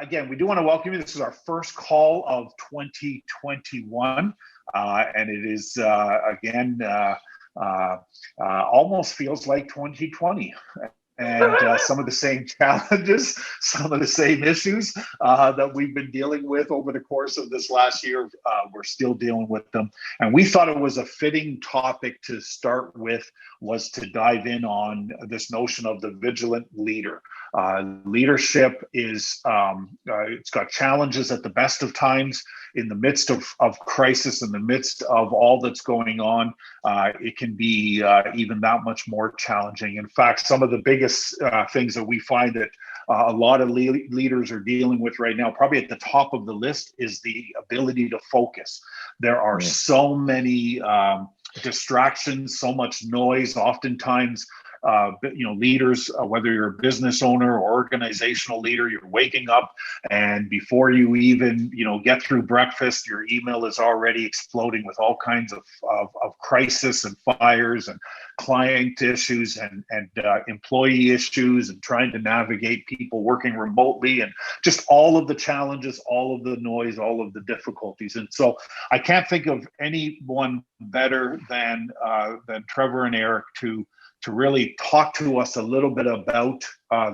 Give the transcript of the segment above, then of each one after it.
Again, we do want to welcome you. This is our first call of 2021, and it is almost feels like 2020. And some of the same challenges, some of the same issues that we've been dealing with over the course of this last year, we're still dealing with them. And we thought it was a fitting topic to start with, was to dive in on this notion of the vigilant leader. Leadership is, it's got challenges at the best of times. In the midst of crisis, in the midst of all that's going on, it can be even that much more challenging. In fact, some of the biggest things that we find that a lot of leaders are dealing with right now, probably at the top of the list, is the ability to focus. There are so many distractions, so much noise. Oftentimes, leaders, whether you're a business owner or organizational leader, you're waking up and before you even, get through breakfast, your email is already exploding with all kinds of crisis and fires and client issues and employee issues, and trying to navigate people working remotely and just all of the challenges, all of the noise, all of the difficulties. And so I can't think of anyone better than Trevor and Eric to really talk to us a little bit about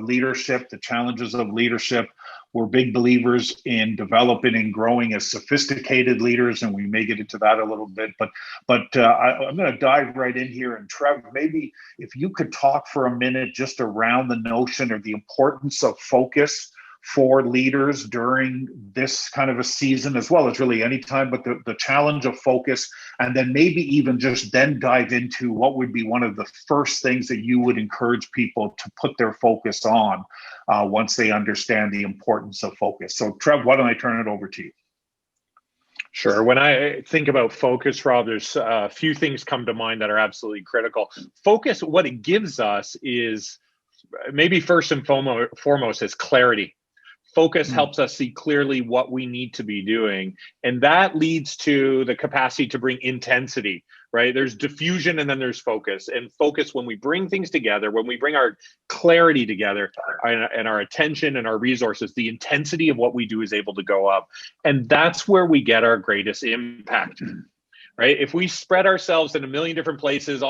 leadership, the challenges of leadership. We're big believers in developing and growing as sophisticated leaders, and we may get into that a little bit. But I'm going to dive right in here. And Trev, maybe if you could talk for a minute just around the notion or the importance of focus for leaders during this kind of a season, as well as really any time, but the challenge of focus, and then maybe even just then dive into what would be one of the first things that you would encourage people to put their focus on once they understand the importance of focus. So Trev, why don't I turn it over to you? Sure. When I think about focus, Rob, there's a few things come to mind that are absolutely critical. Focus, what it gives us is maybe first and foremost is clarity. Focus helps us see clearly what we need to be doing. And that leads to the capacity to bring intensity, right? There's diffusion and then there's focus. And focus, when we bring things together, when we bring our clarity together and our attention and our resources, the intensity of what we do is able to go up. And that's where we get our greatest impact, right? If we spread ourselves in a million different places,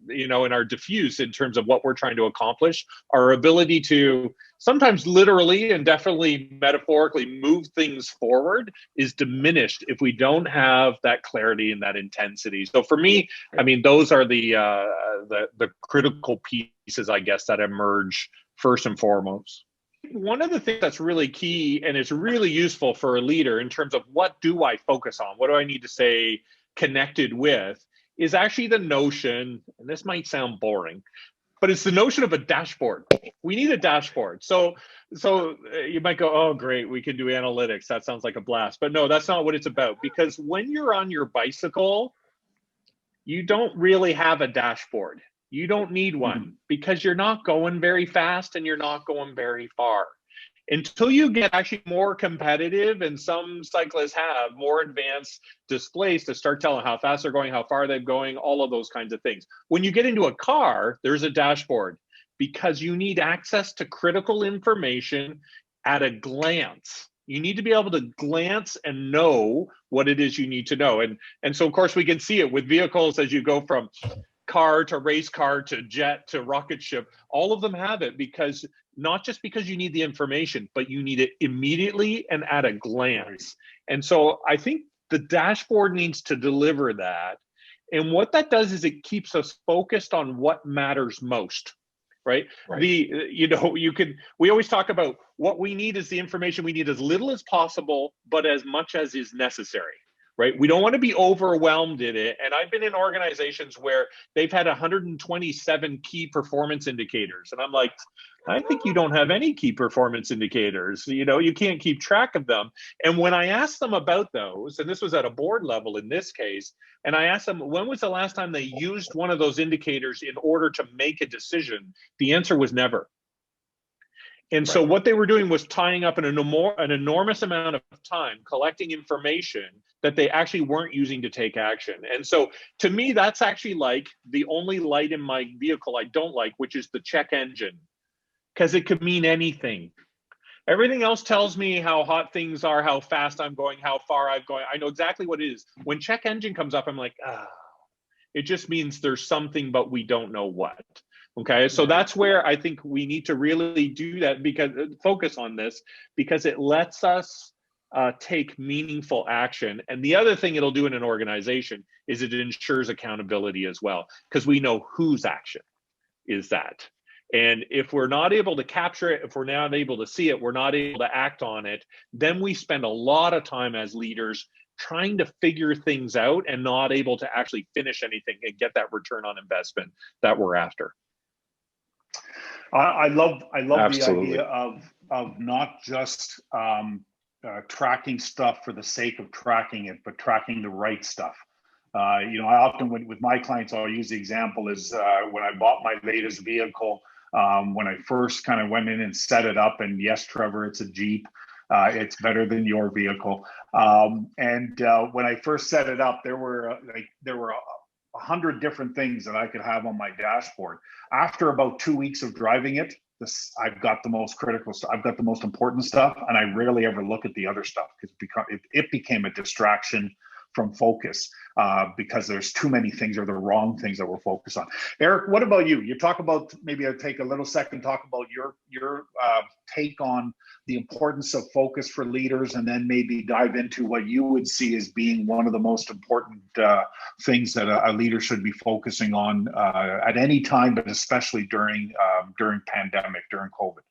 and are diffuse in terms of what we're trying to accomplish, our ability to sometimes literally and definitely metaphorically move things forward is diminished if we don't have that clarity and that intensity. So for me, I mean, those are the critical pieces, I guess, that emerge first and foremost. One of the things that's really key and is really useful for a leader in terms of what do I focus on, what do I need to stay connected with, is actually the notion, and this might sound boring, but it's the notion of a dashboard. We need a dashboard. So you might go, oh, great, we can do analytics. That sounds like a blast. But no, that's not what it's about. Because when you're on your bicycle, you don't really have a dashboard. You don't need one because you're not going very fast and you're not going very far. Until you get actually more competitive, and some cyclists have more advanced displays to start telling how fast they're going, how far they're going, all of those kinds of things. When you get into a car, there's a dashboard because you need access to critical information at a glance. You need to be able to glance and know what it is you need to know. And so, of course, we can see it with vehicles as you go from car to race car to jet to rocket ship. All of them have it because not just because you need the information, but you need it immediately and at a glance. And so I think the dashboard needs to deliver that. And what that does is it keeps us focused on what matters most, right? We always talk about what we need is the information we need as little as possible, but as much as is necessary. Right? We don't want to be overwhelmed in it. And I've been in organizations where they've had 127 key performance indicators. And I'm like, I think you don't have any key performance indicators. You can't keep track of them. And when I asked them about those, and this was at a board level in this case, and I asked them, when was the last time they used one of those indicators in order to make a decision? The answer was never. And so what they were doing was tying up an enormous amount of time collecting information that they actually weren't using to take action. And so to me, that's actually like the only light in my vehicle I don't like, which is the check engine, because it could mean anything. Everything else tells me how hot things are, how fast I'm going, how far I'm going. I know exactly what it is. When check engine comes up, I'm like, it just means there's something, but we don't know what. Okay, so that's where I think we need to really do that, because focus on this, because it lets us take meaningful action. And the other thing it'll do in an organization is it ensures accountability as well, because we know whose action is that. And if we're not able to capture it, if we're not able to see it, we're not able to act on it, then we spend a lot of time as leaders trying to figure things out and not able to actually finish anything and get that return on investment that we're after. I love Absolutely. the idea of not just tracking stuff for the sake of tracking it, but tracking the right stuff. I often, with my clients, I'll use the example is when I bought my latest vehicle, when I first kind of went in and set it up, and yes, Trevor, it's a Jeep. It's better than your vehicle. And when I first set it up, there were 100 different things that I could have on my dashboard. After about 2 weeks of driving it, I've got the most critical stuff. I've got the most important stuff, and I rarely ever look at the other stuff because it became a distraction from focus because there's too many things or the wrong things that we're focused on. Eric, what about you? You talk about, maybe I'll take a little second, talk about your take on the importance of focus for leaders, and then maybe dive into what you would see as being one of the most important things that a leader should be focusing on at any time, but especially during pandemic, during COVID.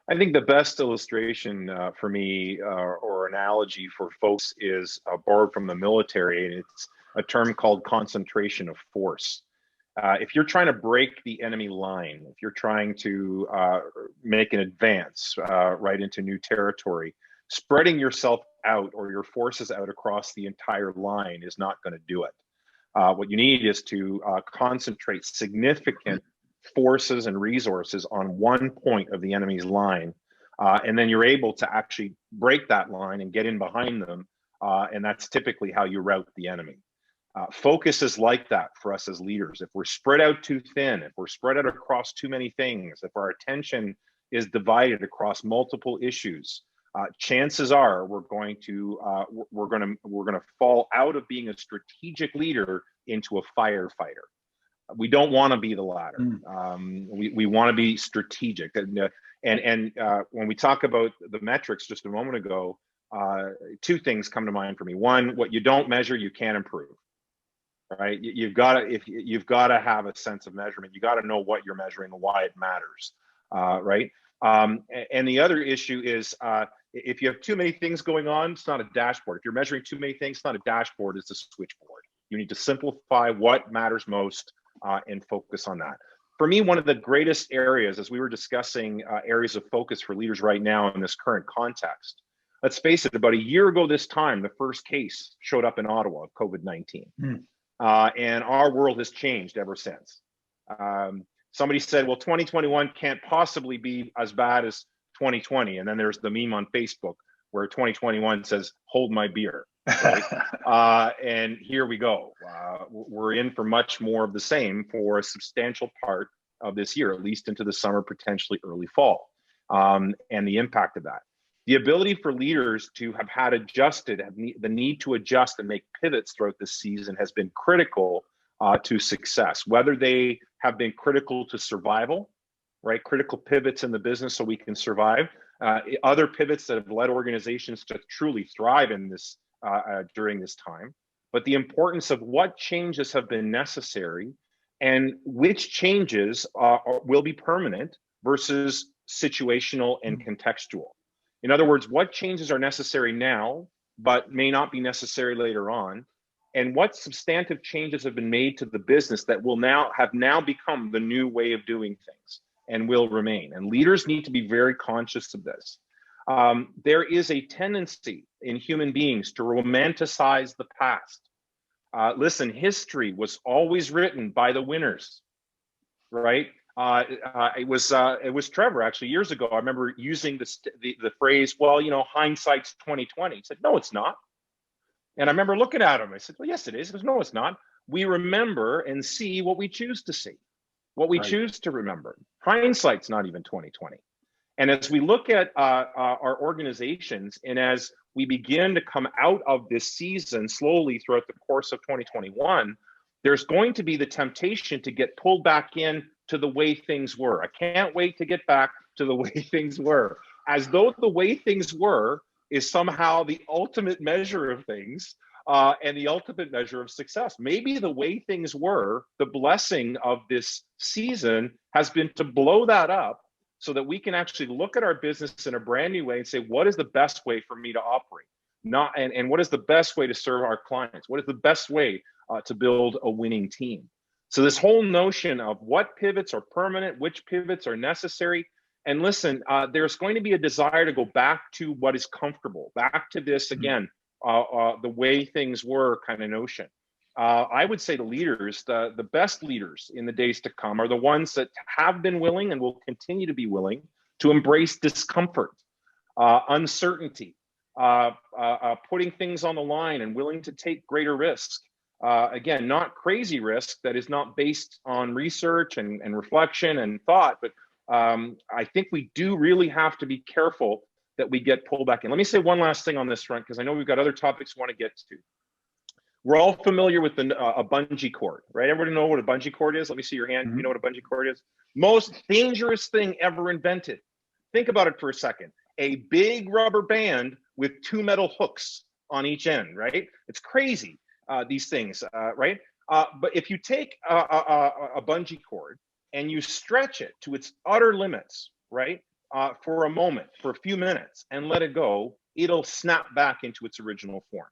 I think the best illustration for me or analogy for folks is borrowed from the military, and it's a term called concentration of force. If you're trying to break the enemy line, if you're trying to make an advance right into new territory, spreading yourself out or your forces out across the entire line is not going to do it. What you need is to concentrate significant forces and resources on one point of the enemy's line, and then you're able to actually break that line and get in behind them, and that's typically how you rout the enemy. Focus is like that for us as leaders. If we're spread out too thin, if we're spread out across too many things, if our attention is divided across multiple issues, chances are we're going to fall out of being a strategic leader into a firefighter. We don't want to be the latter. We want to be strategic. And when we talk about the metrics just a moment ago, two things come to mind for me. One, what you don't measure, you can't improve. Right? You've got to have a sense of measurement. You got to know what you're measuring and why it matters. Right? And the other issue is if you have too many things going on, it's not a dashboard. If you're measuring too many things, it's not a dashboard, it's a switchboard. You need to simplify what matters most and focus on that. For me, one of the greatest areas, as we were discussing areas of focus for leaders right now in this current context, let's face it, about a year ago this time, the first case showed up in Ottawa of COVID-19. And our world has changed ever since. Somebody said, well, 2021 can't possibly be as bad as 2020. And then there's the meme on Facebook where 2021 says, hold my beer. Right? And here we go. We're in for much more of the same for a substantial part of this year, at least into the summer, potentially early fall, and the impact of that. The ability for leaders to have had adjusted, the need to adjust and make pivots throughout the season has been critical to success, whether they have been critical to survival, right? Critical pivots in the business so we can survive. Other pivots that have led organizations to truly thrive in this during this time, but the importance of what changes have been necessary and which changes will be permanent versus situational and contextual. In other words, what changes are necessary now, but may not be necessary later on, and what substantive changes have been made to the business that will now become the new way of doing things and will remain. And leaders need to be very conscious of this. There is a tendency in human beings to romanticize the past. Listen, history was always written by the winners, right? It was Trevor actually years ago. I remember using the phrase, well, hindsight's 2020. He said, no, it's not. And I remember looking at him. I said, well, yes, it is. He goes, no, it's not. We remember and see what we choose to see, what we choose to remember. Hindsight's not even 2020. And as we look at our organizations, and as we begin to come out of this season slowly throughout the course of 2021, there's going to be the temptation to get pulled back in to the way things were. I can't wait to get back to the way things were, as though the way things were is somehow the ultimate measure of things and the ultimate measure of success. Maybe the way things were, the blessing of this season has been to blow that up so that we can actually look at our business in a brand new way and say, what is the best way for me to operate? And what is the best way to serve our clients? What is the best way to build a winning team? So this whole notion of what pivots are permanent, which pivots are necessary. And listen, there's going to be a desire to go back to what is comfortable, back to this, again, the way things were kind of notion. I would say the leaders, the best leaders in the days to come are the ones that have been willing and will continue to be willing to embrace discomfort, uncertainty, putting things on the line and willing to take greater risk. Again, not crazy risk that is not based on research and reflection and thought, but I think we do really have to be careful that we get pulled back in. Let me say one last thing on this front, because I know we've got other topics we want to get to. We're all familiar with a bungee cord, right? Everybody know what a bungee cord is? Let me see your hand. You know what a bungee cord is? Most dangerous thing ever invented. Think about it for a second. A big rubber band with 2 metal hooks on each end, right? It's crazy, these things, right? But if you take a bungee cord and you stretch it to its utter limits, right? For a moment, for a few minutes, and let it go, it'll snap back into its original form.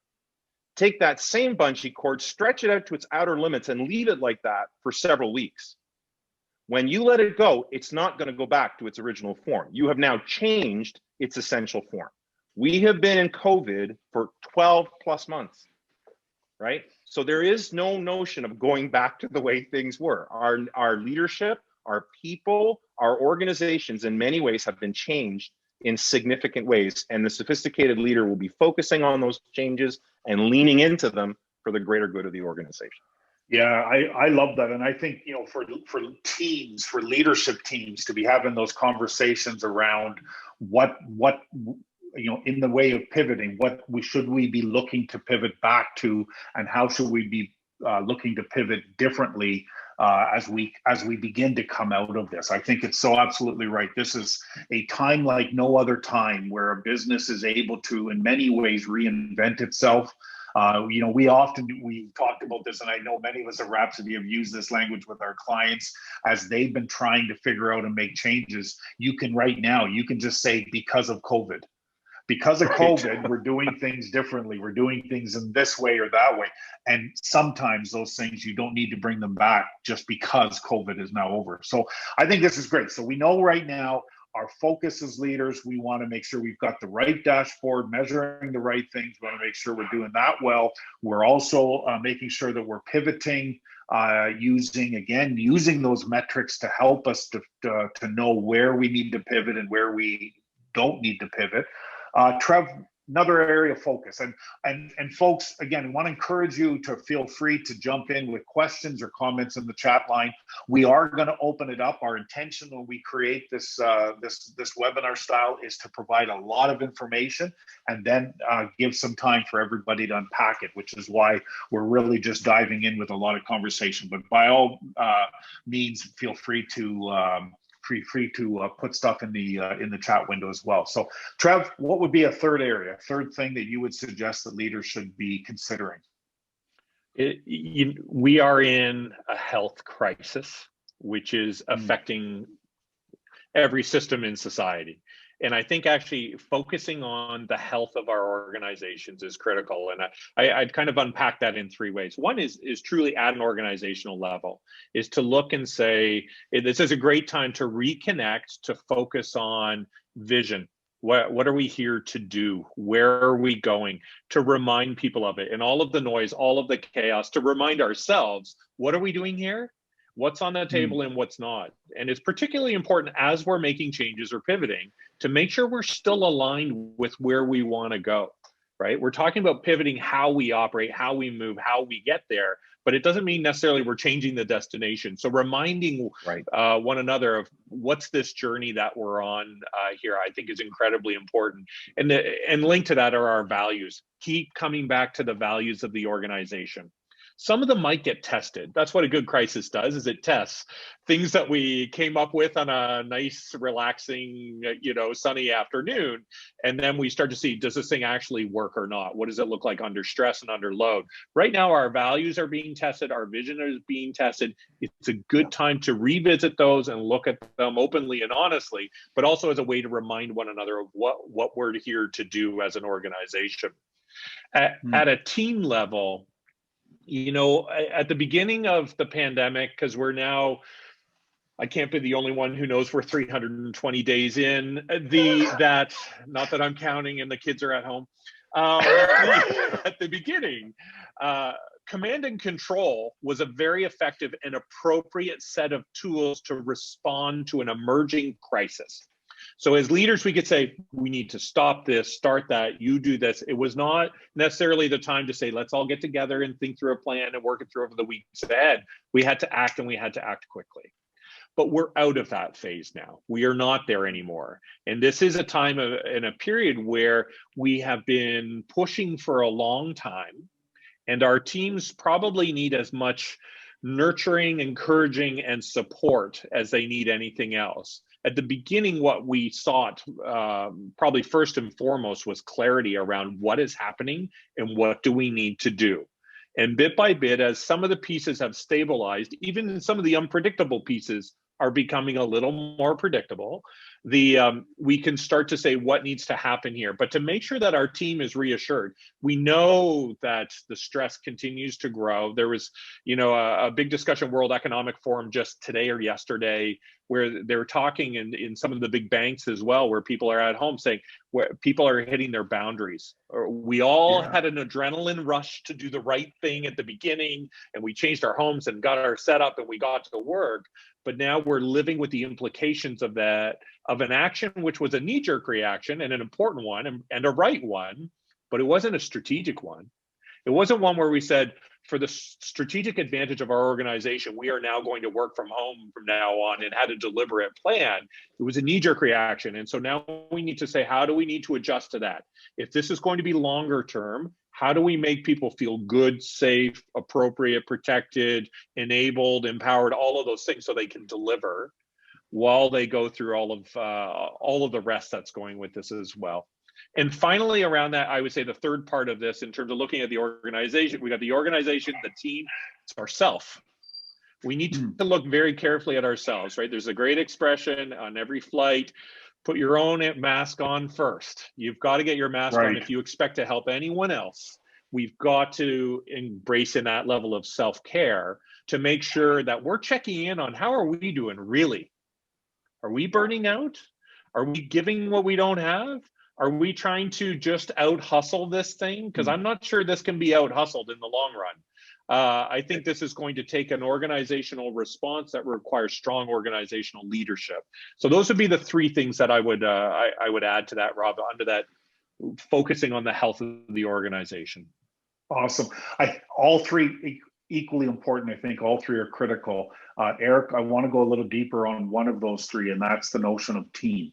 Take that same bungee cord, stretch it out to its outer limits, and leave it like that for several weeks. When you let it go, it's not going to go back to its original form. You have now changed its essential form. We have been in COVID for 12 plus months, right? So there is no notion of going back to the way things were. Our leadership, our people, our organizations in many ways have been changed in significant ways, and the sophisticated leader will be focusing on those changes and leaning into them for the greater good of the organization. Yeah, I love that. And I think, for teams, for leadership teams to be having those conversations around what in the way of pivoting, should we be looking to pivot back to, and how should we be looking to pivot differently as we begin to come out of this. I think it's so absolutely right. This is a time like no other time where a business is able to, in many ways, reinvent itself. We talked about this, and I know many of us at Rhapsody have used this language with our clients as they've been trying to figure out and make changes. You can just say, because of COVID. Because of COVID, we're doing things differently. We're doing things in this way or that way. And sometimes those things, you don't need to bring them back just because COVID is now over. So I think this is great. So we know right now our focus as leaders, we want to make sure we've got the right dashboard, measuring the right things. We want to make sure we're doing that well. We're also making sure that we're pivoting, using those metrics to help us to know where we need to pivot and where we don't need to pivot. Trev, another area of focus, and folks, again, want to encourage you to feel free to jump in with questions or comments in the chat line. We are going to open it up. Our intention when we create this webinar style is to provide a lot of information and then give some time for everybody to unpack it, which is why we're really just diving in with a lot of conversation. But by all means, feel free to put stuff in the chat window as well. So, Trev, what would be a third thing that you would suggest that leaders should be considering? We are in a health crisis, which is affecting every system in society. And I think actually focusing on the health of our organizations is critical. And I'd kind of unpack that in 3 ways. One is truly at an organizational level, is to look and say, this is a great time to reconnect, to focus on vision. What are we here to do? Where are we going? To remind people of it, and all of the noise, all of the chaos, to remind ourselves, what are we doing here? What's on the table and what's not. And it's particularly important as we're making changes or pivoting to make sure we're still aligned with where we want to go, right? We're talking about pivoting how we operate, how we move, how we get there, but it doesn't mean necessarily we're changing the destination. So reminding Right. one another of what's this journey that we're on here, I think is incredibly important. And linked to that are our values. Keep coming back to the values of the organization. Some of them might get tested. That's what a good crisis does, is it tests things that we came up with on a nice, relaxing, sunny afternoon. And then we start to see, does this thing actually work or not? What does it look like under stress and under load? Right now, our values are being tested. Our vision is being tested. It's a good time to revisit those and look at them openly and honestly, but also as a way to remind one another of what we're here to do as an organization. At a team level, at the beginning of the pandemic, because we're now, I can't be the only one who knows we're 320 days in, not that I'm counting and the kids are at home. At the beginning, command and control was a very effective and appropriate set of tools to respond to an emerging crisis. So as leaders, we could say, we need to stop this, start that, you do this. It was not necessarily the time to say, let's all get together and think through a plan and work it through over the weeks ahead. We had to act, and we had to act quickly. But we're out of that phase now. We are not there anymore. And this is a time in a period where we have been pushing for a long time, and our teams probably need as much nurturing, encouraging, and support as they need anything else. At the beginning, what we sought, probably first and foremost, was clarity around what is happening and what do we need to do. And bit by bit, as some of the pieces have stabilized, even some of the unpredictable pieces are becoming a little more predictable, we can start to say what needs to happen here. But to make sure that our team is reassured, we know that the stress continues to grow. There was, a big discussion, World Economic Forum just today or yesterday, where they were talking in some of the big banks as well, where people are at home saying, where people are hitting their boundaries. We all had an adrenaline rush to do the right thing at the beginning, and we changed our homes and got our setup and we got to work. But now we're living with the implications of that, of an action which was a knee-jerk reaction and an important one and a right one, but it wasn't a strategic one. It wasn't one where we said, for the strategic advantage of our organization, we are now going to work from home from now on and had a deliberate plan. It was a knee-jerk reaction. And so now we need to say, how do we need to adjust to that? If this is going to be longer term, how do we make people feel good, safe, appropriate, protected, enabled, empowered, all of those things so they can deliver while they go through all of the rest that's going with this as well. And finally, around that, I would say the third part of this, in terms of looking at the organization, we got the organization, the team, it's ourself. We need to look very carefully at ourselves, right? There's a great expression on every flight, put your own mask on first. You've got to get your mask on if you expect to help anyone else. We've got to embrace in that level of self-care to make sure that we're checking in on how are we doing really? Are we burning out? Are we giving what we don't have? Are we trying to just out-hustle this thing? Because I'm not sure this can be out-hustled in the long run. I think this is going to take an organizational response that requires strong organizational leadership. So those would be the three things that I would add to that, Rob, under that, focusing on the health of the organization. Awesome. All three equally important. I think all three are critical. Eric, I want to go a little deeper on one of those three, and that's the notion of team.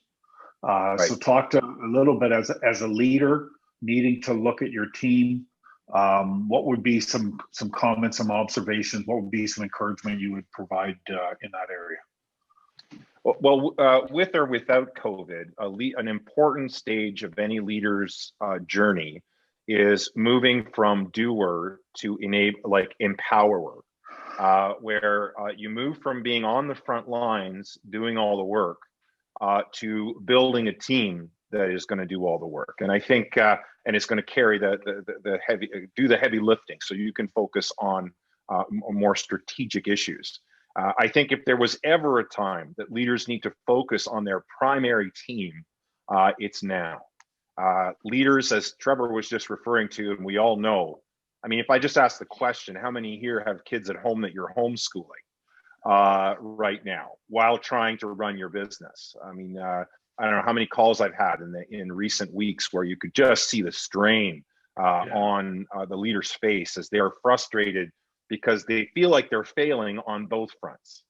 So talk to a little bit as a leader needing to look at your team. What would be some comments, some observations? What would be some encouragement you would provide in that area? Well, with or without COVID, an important stage of any leader's journey is moving from doer to empowerer, where you move from being on the front lines doing all the work to building a team that is going to do all the work. And I think, and it's going to carry the heavy lifting, so you can focus on more strategic issues. I think if there was ever a time that leaders need to focus on their primary team, it's now. Leaders, as Trevor was just referring to, and we all know, I mean, if I just ask the question, how many here have kids at home that you're homeschooling right now while trying to run your business? I mean, I don't know how many calls I've had in recent weeks where you could just see the strain on the leader's face as they are frustrated because they feel like they're failing on both fronts,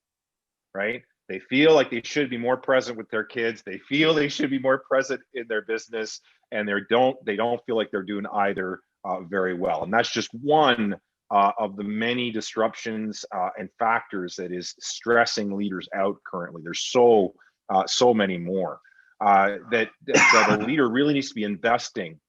right? They feel like they should be more present with their kids. They feel they should be more present in their business, and they don't feel like they're doing either very well. And that's just one of the many disruptions and factors that is stressing leaders out currently. There's so many more that a leader really needs to be investing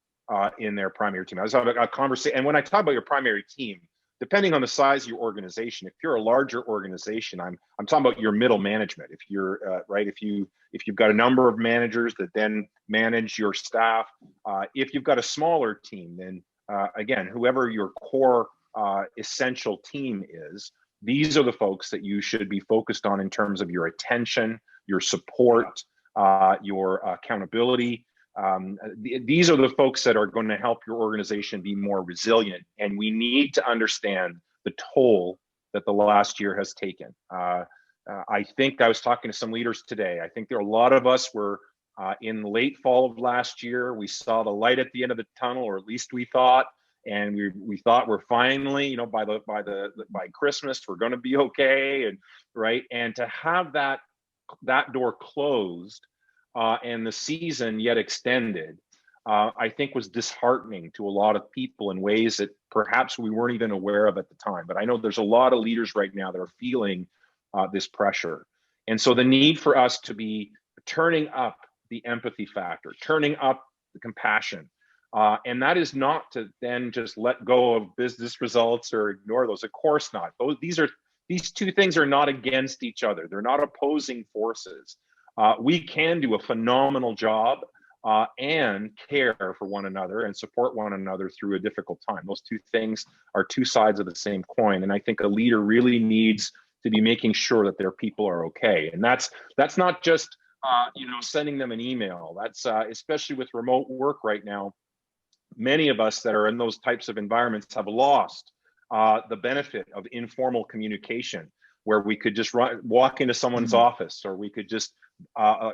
in their primary team. I was having a conversation, and when I talk about your primary team, depending on the size of your organization, if you're a larger organization, I'm talking about your middle management. If you're right, if you've got a number of managers that then manage your staff, if you've got a smaller team, then again, whoever your core essential team is, these are the folks that you should be focused on in terms of your attention, your support, your accountability. These are the folks that are going to help your organization be more resilient. And we need to understand the toll that the last year has taken. I think I was talking to some leaders today. I think there are a lot of us were in late fall of last year. We saw the light at the end of the tunnel, or at least we thought, and we thought we're finally, by Christmas we're going to be okay, and right. And to have that door closed and the season yet extended, I think was disheartening to a lot of people in ways that perhaps we weren't even aware of at the time. But I know there's a lot of leaders right now that are feeling this pressure. And so the need for us to be turning up the empathy factor, turning up the compassion. And that is not to then just let go of business results or ignore those. Of course not. These two things are not against each other. They're not opposing forces. We can do a phenomenal job and care for one another and support one another through a difficult time. Those two things are two sides of the same coin. And I think a leader really needs to be making sure that their people are okay. And that's not just sending them an email. That's especially with remote work right now. Many of us that are in those types of environments have lost the benefit of informal communication, where we could just walk into someone's office, or we could just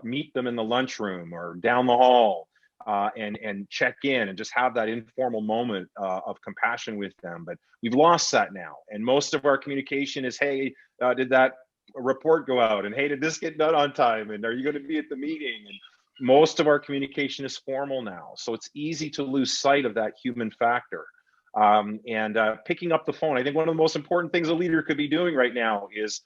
meet them in the lunchroom or down the hall and check in and just have that informal moment of compassion with them. But we've lost that now. And most of our communication is, hey, did that report go out? And hey, did this get done on time? And are you going to be at the meeting? And most of our communication is formal now. So it's easy to lose sight of that human factor. And picking up the phone. I think one of the most important things a leader could be doing right now is,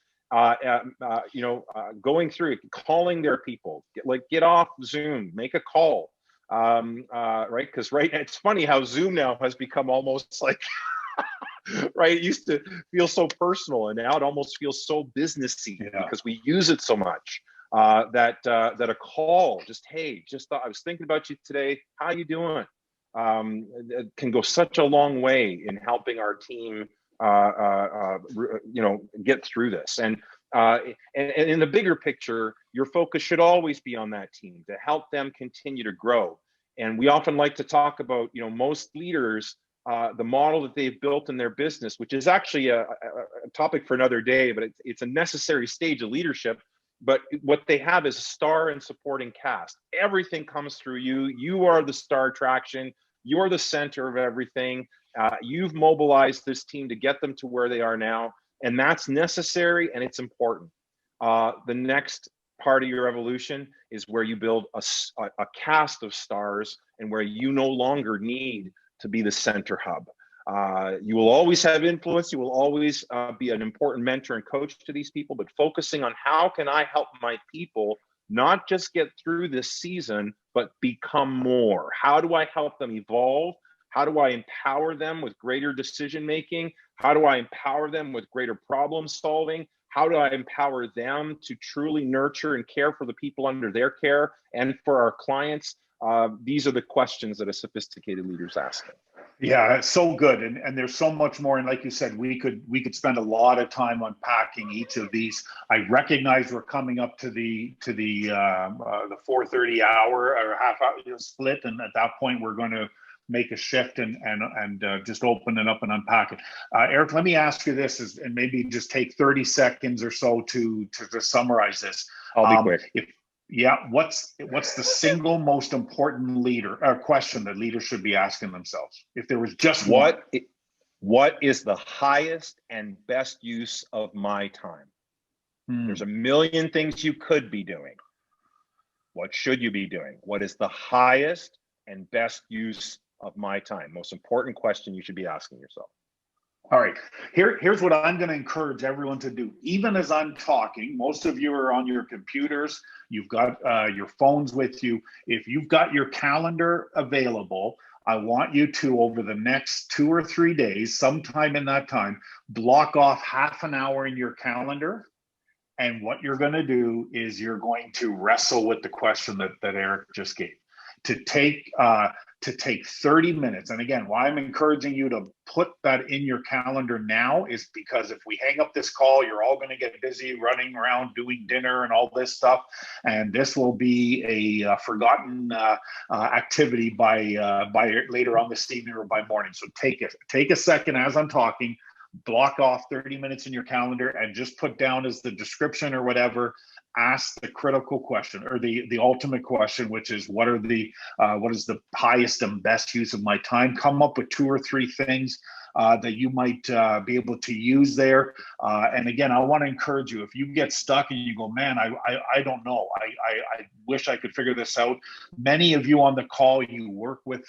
going through, calling their people, get off Zoom, make a call, right? Because it's funny how Zoom now has become almost like, right? It used to feel so personal, and now it almost feels so businessy because we use it so much. That a call, just, hey, I was thinking about you today. How you doing? It can go such a long way in helping our team, get through this. And in the bigger picture, your focus should always be on that team to help them continue to grow. And we often like to talk about, most leaders, the model that they've built in their business, which is actually a topic for another day, but it's a necessary stage of leadership. But what they have is a star and supporting cast. Everything comes through you. You are the star attraction. You're the center of everything. You've mobilized this team to get them to where they are now. And that's necessary, and it's important. The next part of your evolution is where you build a cast of stars, and where you no longer need to be the center hub. You will always have influence. You will always be an important mentor and coach to these people, but focusing on how can I help my people not just get through this season, but become more? How do I help them evolve? How do I empower them with greater decision making? How do I empower them with greater problem solving? How do I empower them to truly nurture and care for the people under their care and for our clients? These are the questions that a sophisticated leader is asking. Yeah, it's so good, and there's so much more. And like you said, we could spend a lot of time unpacking each of these. I recognize we're coming up to the 4:30 hour or half hour split, and at that point we're going to make a shift and just open it up and unpack it. Eric, let me ask you this, and maybe just take 30 seconds or so to summarize this. I'll be quick. Yeah, what's the single most important question that leaders should be asking themselves? If there was just one. What is the highest and best use of my time? There's a million things you could be doing. What should you be doing? What is the highest and best use of my time? Most important question you should be asking yourself. All right, here's what I'm going to encourage everyone to do. Even as I'm talking, most of you are on your computers, you've got your phones with you. If you've got your calendar available, I want you to, over the next 2 or 3 days, sometime in that time, block off half an hour in your calendar. And what you're going to do is you're going to wrestle with the question that Eric just gave. To take 30 minutes. And again, why I'm encouraging you to put that in your calendar now is because if we hang up this call, you're all going to get busy running around doing dinner and all this stuff. And this will be a forgotten activity by later on this evening or by morning. So take a second as I'm talking, block off 30 minutes in your calendar and just put down as the description or whatever, ask the critical question or the ultimate question, which is what is the highest and best use of my time? Come up with 2 or 3 things that you might be able to use there. And again, I want to encourage you, if you get stuck and you go, man, I don't know, I wish I could figure this out. Many of you on the call, you work with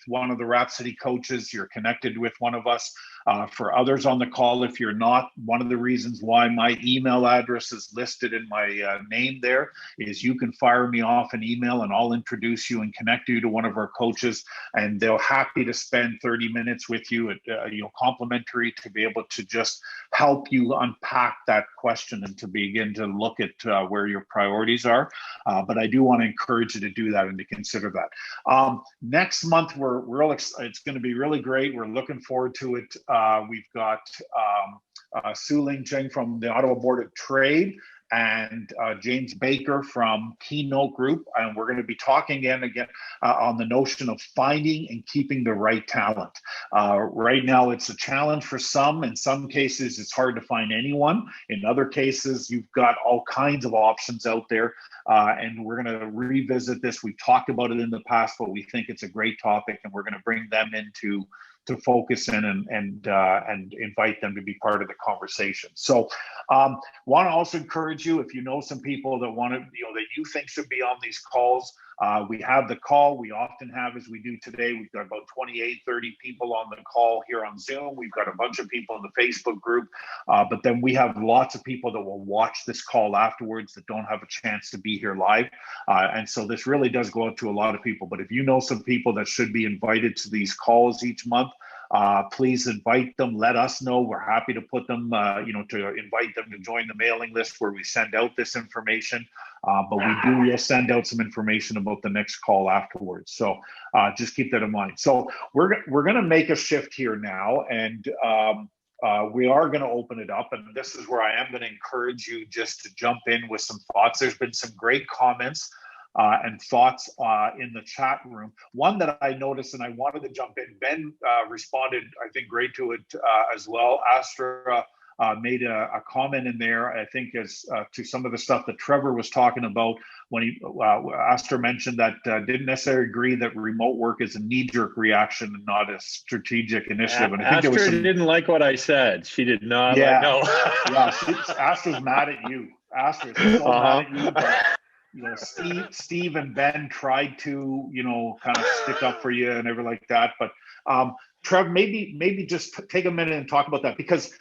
one of the Rhapsody coaches, you're connected with one of us. For others on the call, if you're not, one of the reasons why my email address is listed in my name there is you can fire me off an email and I'll introduce you and connect you to one of our coaches, and they're happy to spend 30 minutes with you at complimentary to be able to just help you unpack that question and to begin to look at where your priorities are. But I do want to encourage you to do that and to consider that. Next month, it's going to be really great. We're looking forward to it. We've got Su Ling Cheng from the Ottawa Board of Trade and James Baker from Keynote Group, and we're going to be talking again on the notion of finding and keeping the right talent. Right now, it's a challenge for some. In some cases, it's hard to find anyone. In other cases, you've got all kinds of options out there, and we're going to revisit this. We've talked about it in the past, but we think it's a great topic, and we're going to bring them into to focus in and invite them to be part of the conversation. So want to also encourage you, if you know some people that want to, that you think should be on these calls, we have the call. We often have, as we do today, we've got about 28, 30 people on the call here on Zoom. We've got a bunch of people in the Facebook group, but then we have lots of people that will watch this call afterwards that don't have a chance to be here live. And so this really does go out to a lot of people. But if you know some people that should be invited to these calls each month, please invite them. Let us know. We're happy to put them, to invite them to join the mailing list where we send out this information. But we'll send out some information about the next call afterwards. So just keep that in mind. So we're going to make a shift here now, and we are going to open it up. And this is where I am going to encourage you just to jump in with some thoughts. There's been some great comments and thoughts in the chat room. One that I noticed and I wanted to jump in, Ben responded, I think, great to it as well. Astra made a comment in there, I think, as to some of the stuff that Trevor was talking about when Astra mentioned that didn't necessarily agree that remote work is a knee-jerk reaction and not a strategic initiative. And I think Astra didn't like what I said. She did not. Yeah, no. Yeah, Astra's mad at you. Astra's so mad at you. But, Steve and Ben tried to, kind of stick up for you and everything like that. But Trev, maybe just take a minute and talk about that, because,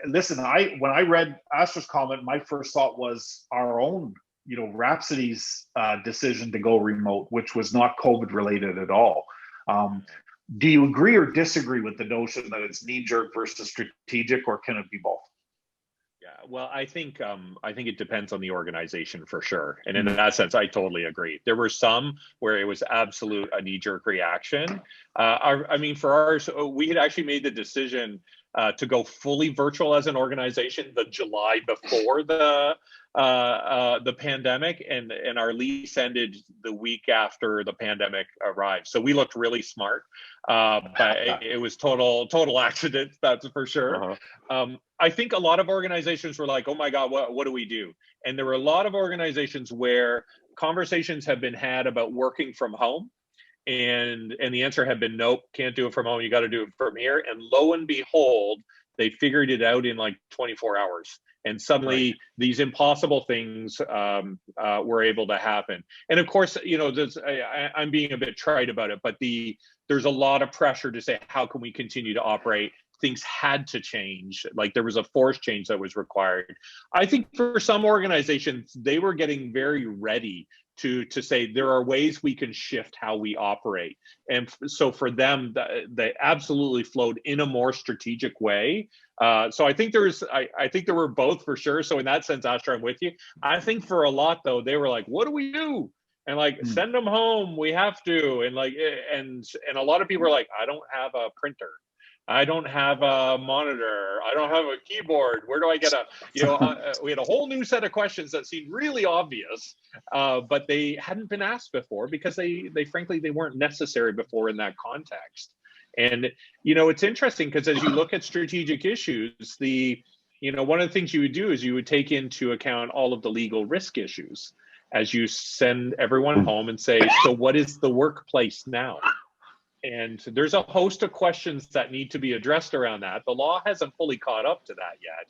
listen, when I read Astra's comment, my first thought was our own, Rhapsody's decision to go remote, which was not COVID related at all. Do you agree or disagree with the notion that it's knee-jerk versus strategic, or can it be both? Yeah, well, I think it depends on the organization for sure. And in that sense, I totally agree. There were some where it was a knee-jerk reaction. For ours, we had actually made the decision to go fully virtual as an organization the July before the pandemic, and our lease ended the week after the pandemic arrived. So we looked really smart, but it was total accident, that's for sure. I think a lot of organizations were like, oh my God, what do we do? And there were a lot of organizations where conversations have been had about working from home, and the answer had been nope, can't do it from home, you got to do it from here. And lo and behold, they figured it out in like 24 hours, and suddenly these impossible things were able to happen. And of course, you know, I'm being a bit trite about it, but there's a lot of pressure to say, how can we continue to operate? Things had to change. Like there was a forced change that was required. I think for some organizations, they were getting very ready to say there are ways we can shift how we operate. And so for them, they absolutely flowed in a more strategic way. So I think I think there were both for sure. So in that sense, Asher, I'm with you. I think for a lot though, they were like, what do we do? And like, send them home, we have to. And like, and a lot of people are like, I don't have a printer, I don't have a monitor, I don't have a keyboard, where do I get we had a whole new set of questions that seemed really obvious, but they hadn't been asked before because they frankly, they weren't necessary before in that context. And, you know, it's interesting because as you look at strategic issues, one of the things you would do is you would take into account all of the legal risk issues as you send everyone home and say, so what is the workplace now? And there's a host of questions that need to be addressed around that. The law hasn't fully caught up to that yet.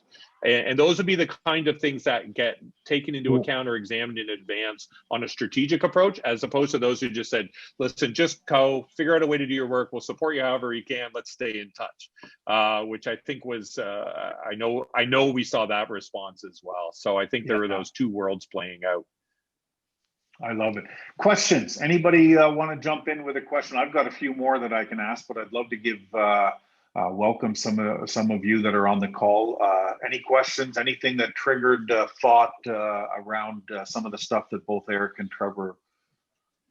And those would be the kind of things that get taken into account or examined in advance on a strategic approach, as opposed to those who just said, listen, just go figure out a way to do your work. We'll support you however you can. Let's stay in touch, which I think was, I know we saw that response as well. So I think there were those two worlds playing out. I love it. Questions? Anybody want to jump in with a question? I've got a few more that I can ask, but I'd love to give welcome some of you that are on the call. Any questions? Anything that triggered thought around some of the stuff that both Eric and Trevor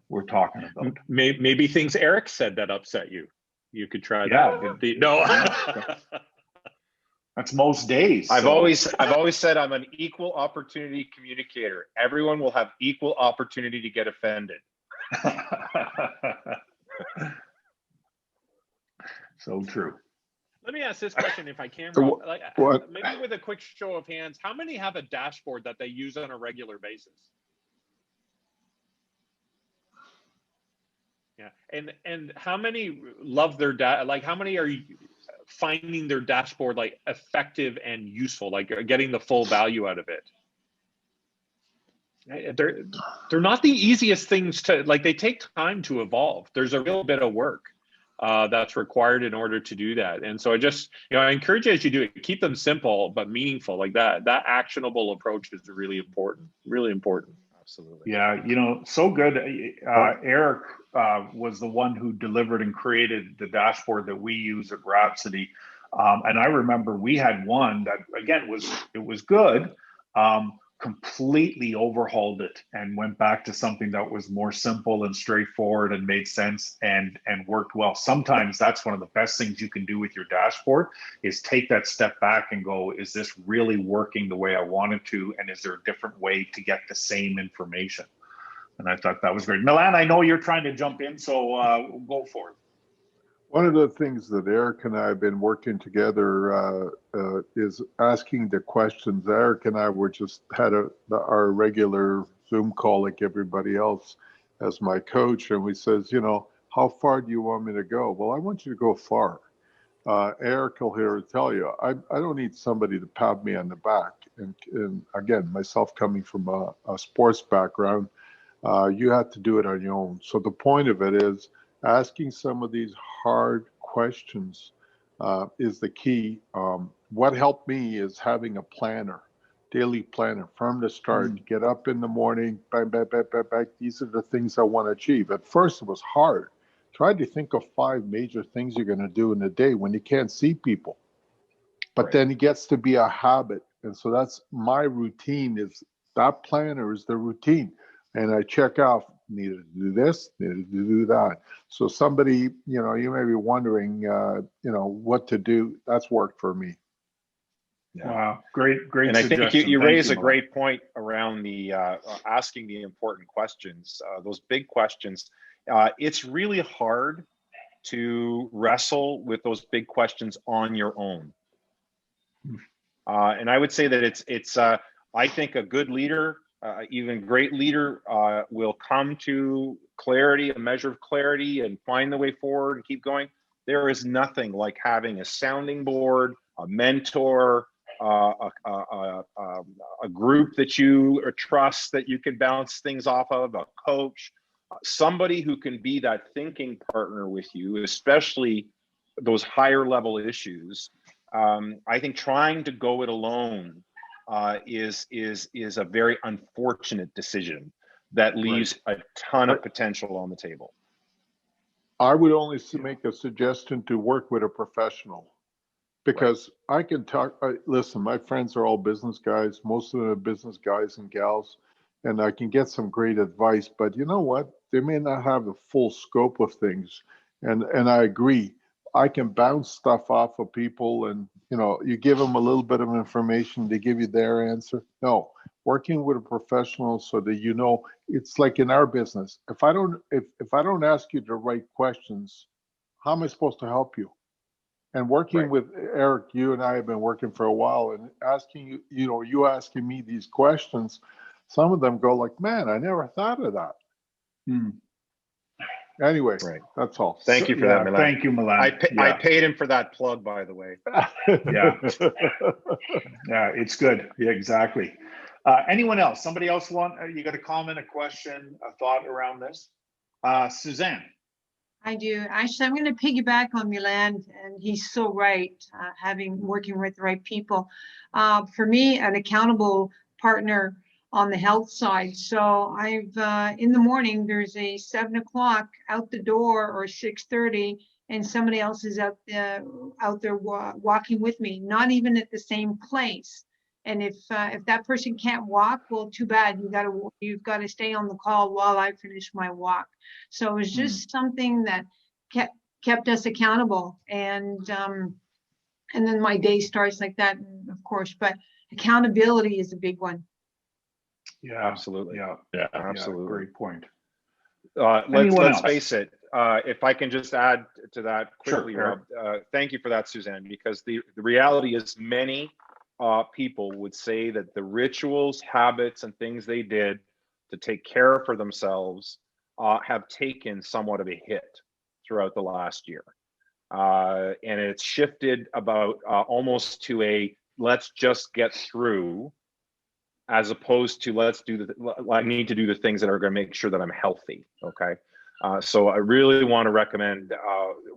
were talking about? Maybe things Eric said that upset you. You could try that. No. That's most days. I've always said I'm an equal opportunity communicator. Everyone will have equal opportunity to get offended. So true. Let me ask this question if I can, So Rob. Maybe with a quick show of hands, how many have a dashboard that they use on a regular basis? Yeah, and how many love their how many are you finding their dashboard like effective and useful, like getting the full value out of it? They're not the easiest things to, like, they take time to evolve. There's a real bit of work that's required in order to do that. And so I encourage you as you do it, keep them simple but meaningful. Like that actionable approach is really important. Absolutely. Yeah, so good. Eric was the one who delivered and created the dashboard that we use at Rhapsody. And I remember we had one that, again, was good, completely overhauled it and went back to something that was more simple and straightforward and made sense and worked well. Sometimes that's one of the best things you can do with your dashboard is take that step back and go, is this really working the way I want it to? And is there a different way to get the same information? And I thought that was great. Milan, I know you're trying to jump in, so go for it. One of the things that Eric and I have been working together is asking the questions. Eric and I had our regular Zoom call like everybody else as my coach, and we says, how far do you want me to go? Well, I want you to go far. Eric will here tell you, I don't need somebody to pat me on the back. And again, myself coming from a sports background, you have to do it on your own. So the point of it is asking some of these hard questions is the key. What helped me is having a planner, daily planner from the start. Get up in the morning, bang, bang, bang, bang, bang. These are the things I want to achieve. At first, it was hard. Try to think of 5 major things you're going to do in a day when you can't see people. But then it gets to be a habit. And so that's my routine, is that planner is the routine. And I check off needed to do this, needed to do that. So somebody, you may be wondering, what to do. That's worked for me. Yeah. Wow, great And I think suggestion. you Thank raise a Milan. great point around the asking the important questions, those big questions. It's really hard to wrestle with those big questions on your own. And I would say that it's I think a good leader, even great leader, will come to clarity, a measure of clarity, and find the way forward and keep going. There is nothing like having a sounding board, a mentor, a group that you trust that you can bounce things off of, a coach, somebody who can be that thinking partner with you, especially those higher level issues. I think trying to go it alone is a very unfortunate decision that leaves a ton of potential on the table. I would only make a suggestion to work with a professional, because I can talk. Listen, my friends are all business guys. Most of them are business guys and gals, and I can get some great advice. But you know what? They may not have the full scope of things, and I agree. I can bounce stuff off of people, and you give them a little bit of information, they give you their answer. No, working with a professional so that it's like in our business. If I don't ask you the right questions, how am I supposed to help you? And working with Eric, you and I have been working for a while, and asking you asking me these questions, some of them go like, man, I never thought of that. Anyway, that's all. Thank you for that, Milan. Thank you, Milan. I paid him for that plug, by the way. Yeah, it's good. Yeah, exactly. Anyone else? Somebody else you got a comment, a question, a thought around this? Suzanne. I do. Actually, I'm going to piggyback on Milan, and he's so right, working with the right people. For me, an accountable partner on the health side. So I've, in the morning, there's a 7 o'clock out the door or 6:30, and somebody else is out there walking with me, not even at the same place. And if that person can't walk, well, too bad. You've got to stay on the call while I finish my walk. So it was just something that kept us accountable, and then my day starts like that, of course. But accountability is a big one. Yeah, absolutely. Yeah, absolutely. Great point. Let's face it. If I can just add to that quickly, sure. Rob, thank you for that, Suzanne, because the reality is many people would say that the rituals, habits, and things they did to take care for themselves have taken somewhat of a hit throughout the last year. And it's shifted about almost to a let's just get through, as opposed to I need to do the things that are going to make sure that I'm healthy. Okay. So I really want to recommend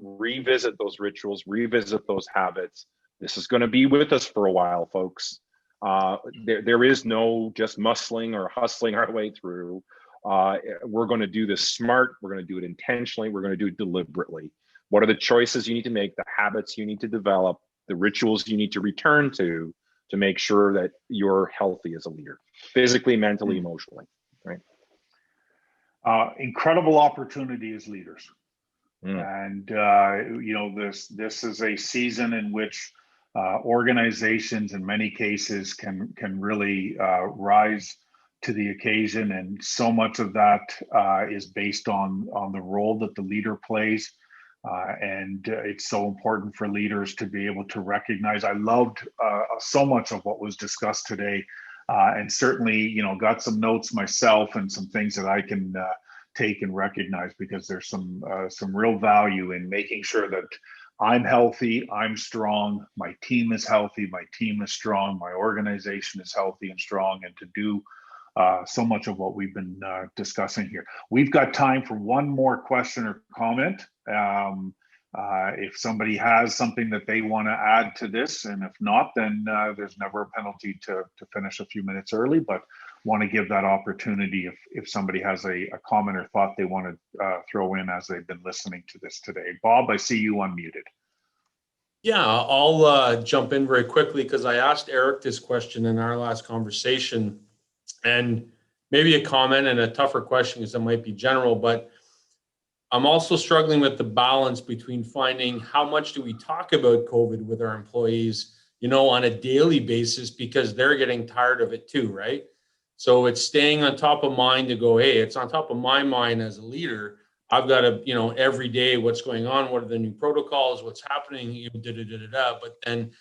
revisit those rituals, revisit those habits. This is going to be with us for a while, folks. There is no just muscling or hustling our way through. We're going to do this smart. We're going to do it intentionally. We're going to do it deliberately. What are the choices you need to make, the habits you need to develop, the rituals you need to return to make sure that you're healthy as a leader, physically, mentally, emotionally, right? Incredible opportunity as leaders. And, this is a season in which organizations in many cases can really rise to the occasion. And so much of that is based on the role that the leader plays. And it's so important for leaders to be able to recognize. I loved so much of what was discussed today, and certainly, got some notes myself and some things that I can take and recognize, because there's some real value in making sure that I'm healthy, I'm strong, my team is healthy, my team is strong, my organization is healthy and strong, and to do so much of what we've been discussing here. We've got time for one more question or comment. If somebody has something that they want to add to this, and if not, then there's never a penalty to finish a few minutes early, but want to give that opportunity if somebody has a comment or thought they want to throw in as they've been listening to this today. Bob, I see you unmuted. Yeah, I'll jump in very quickly, because I asked Eric this question in our last conversation, and maybe a comment and a tougher question because it might be general, but I'm also struggling with the balance between finding how much do we talk about COVID with our employees, on a daily basis, because they're getting tired of it too, right? So it's staying on top of mind to go, hey, it's on top of my mind as a leader. I've got to, every day, what's going on, what are the new protocols, what's happening, But then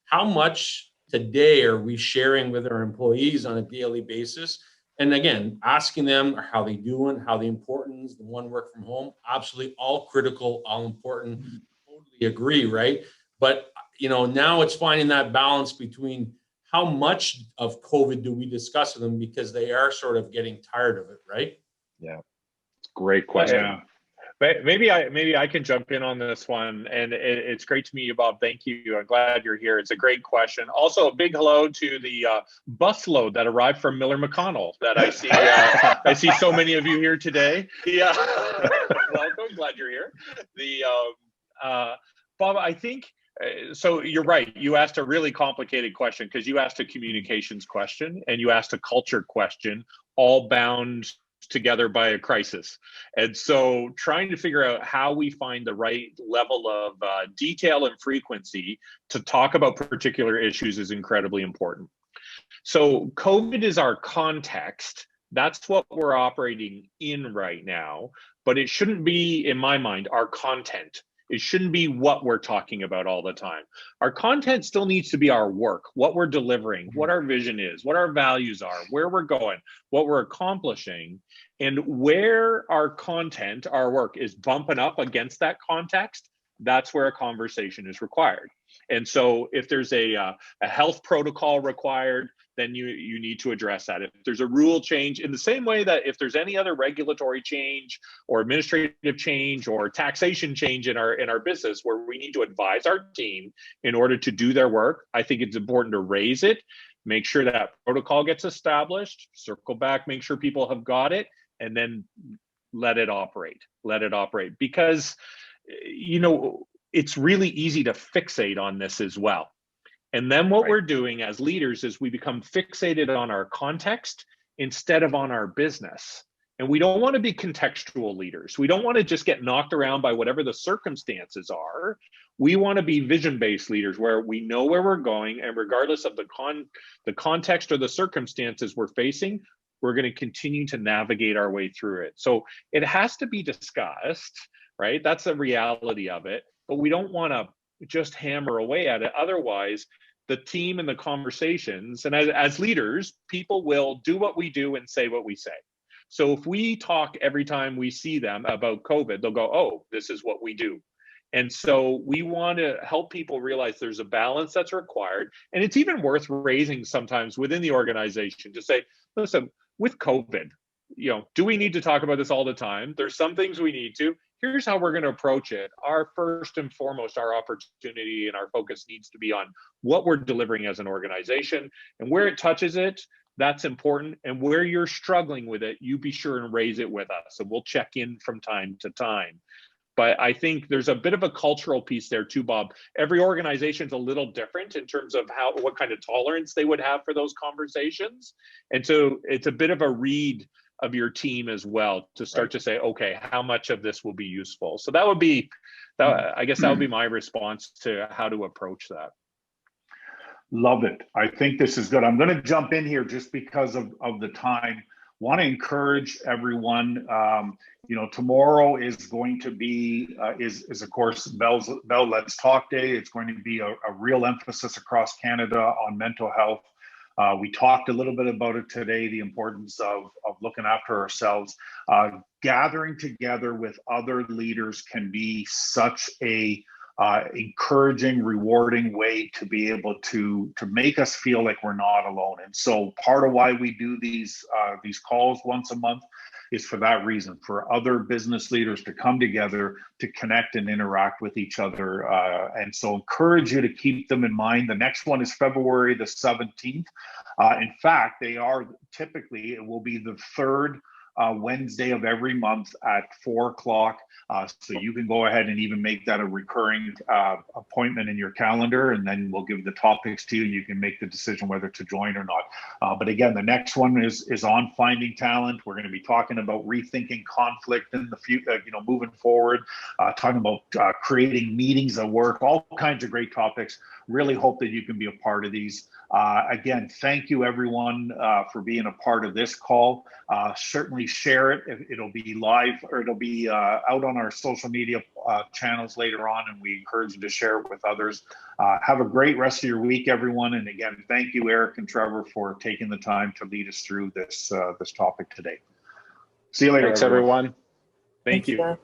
how much today are we sharing with our employees on a daily basis? And again, asking them how they doing, how the importance, the one work from home, absolutely all critical, all important, totally agree, right? But, now it's finding that balance between how much of COVID do we discuss with them because they are sort of getting tired of it, right? Yeah, great question. Yeah. Maybe I can jump in on this one, and it's great to meet you, Bob. Thank you. I'm glad you're here. It's a great question. Also, a big hello to the busload that arrived from Miller McConnell that I see. I see so many of you here today. Yeah, welcome. Glad you're here. Bob, I think. So you're right. You asked a really complicated question because you asked a communications question and you asked a culture question, all bound together by a crisis. And so trying to figure out how we find the right level of detail and frequency to talk about particular issues is incredibly important. So COVID is our context. That's what we're operating in right now, but it shouldn't be, in my mind, our content. It shouldn't be what we're talking about all the time. Our content still needs to be our work, what we're delivering, what our vision is, what our values are, where we're going, what we're accomplishing, and where our content, our work is bumping up against that context. That's where a conversation is required. And so if there's a health protocol required, then you need to address that. If there's a rule change, in the same way that if there's any other regulatory change or administrative change or taxation change in our business where we need to advise our team in order to do their work, I think it's important to raise it, make sure that protocol gets established, circle back, make sure people have got it, and then let it operate. Because, it's really easy to fixate on this as well. And then what we're doing as leaders is we become fixated on our context instead of on our business. And we don't want to be contextual leaders. We don't want to just get knocked around by whatever the circumstances are. We want to be vision-based leaders where we know where we're going, and regardless of the context or the circumstances we're facing, we're going to continue to navigate our way through it. So it has to be discussed, right? That's the reality of it. But we don't want to just hammer away at it. Otherwise, the team and the conversations, and as leaders, people will do what we do and say what we say. So if we talk every time we see them about COVID, they'll go, oh, this is what we do. And so we want to help people realize there's a balance that's required. And it's even worth raising sometimes within the organization to say, listen, with COVID, do we need to talk about this all the time? There's some things we need to. Here's how we're going to approach it. Our first and foremost, our opportunity and our focus needs to be on what we're delivering as an organization, and where it touches it, that's important. And where you're struggling with it, you be sure and raise it with us, and we'll check in from time to time. But I think there's a bit of a cultural piece there too, Bob. Every organization is a little different in terms of what kind of tolerance they would have for those conversations. And so it's a bit of a read of your team as well to start to say, okay, how much of this will be useful? So I guess that would be my response to how to approach that. Love it. I think this is good. I'm going to jump in here just because of the time. Want to encourage everyone. Tomorrow is going to be is of course Bell Let's Talk Day. It's going to be a real emphasis across Canada on mental health. We talked a little bit about it today, the importance of looking after ourselves. Gathering together with other leaders can be such a encouraging, rewarding way to be able to make us feel like we're not alone. And so part of why we do these calls once a month is for that reason, for other business leaders to come together to connect and interact with each other. And so encourage you to keep them in mind. The next one is February the 17th. In fact, it will be the third Wednesday of every month at 4 o'clock. So you can go ahead and even make that a recurring appointment in your calendar, and then we'll give the topics to you. You can make the decision whether to join or not. But again, the next one is on finding talent. We're going to be talking about rethinking conflict in the future, moving forward, talking about creating meetings at work, all kinds of great topics. Really hope that you can be a part of these. Again, thank you everyone for being a part of this call. Certainly share it. It'll be live, or it'll be out on our social media channels later on, and we encourage you to share it with others. Have a great rest of your week, everyone. And again, thank you, Eric and Trevor, for taking the time to lead us through this topic today. See you later, Thanks, everyone. Thank you.